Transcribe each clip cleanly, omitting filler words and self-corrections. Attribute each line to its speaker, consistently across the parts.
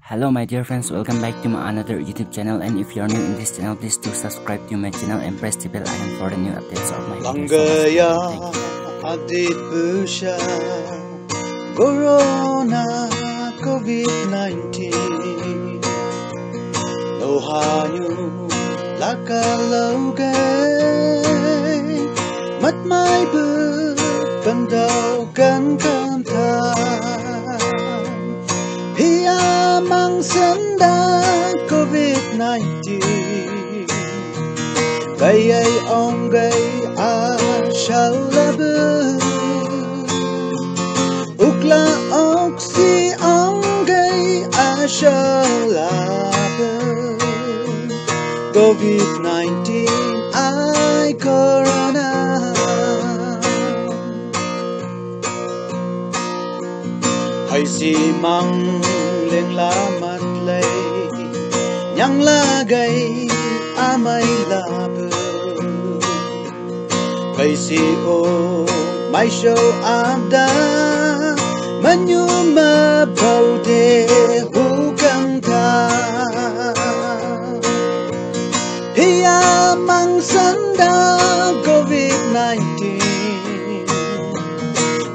Speaker 1: Hello my dear friends, welcome back to my another YouTube channel, and if you're new in this channel, please do subscribe to my channel and press the bell icon for the new updates of my
Speaker 2: Langaya adit busha Corona COVID-19 Lohanyu lakalogay Mat mai bu bandau kan kan tha Hia mang senda COVID-19 Gay ay ong gay shalabu Ukla oksi ong gay shalabu COVID-19 ay corona Hay si mang leng lamat lay Nyang lagay amay labu Kay si o may show abda Manyuma baude hukang ta Hiya mang sanda COVID-19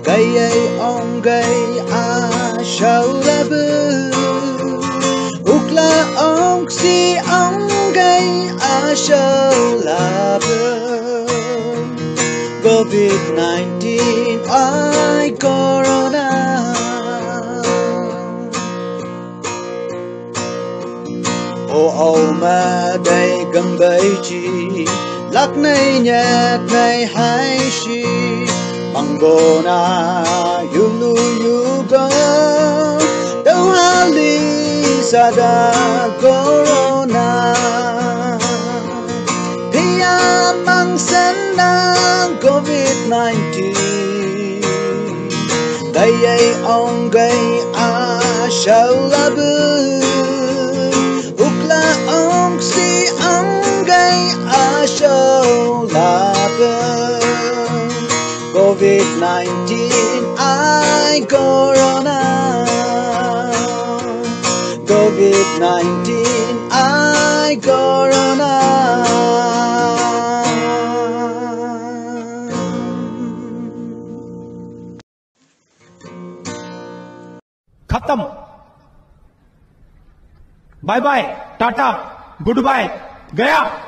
Speaker 2: Gay ay ong gay show labu Ukla ong si ong gay show labu COVID-19 ay corona O ma day gam bay chi Lak nay nhạt nay hai shi Mangona yulu yugo Đâu hali sada corona Pia mang senda COVID-19 Gay ay ong gay shau labu Ukla ong si ong gay shau labu COVID-19 ay corona COVID-19 ay corona
Speaker 3: खत्म bye bye ta-ta goodbye गया।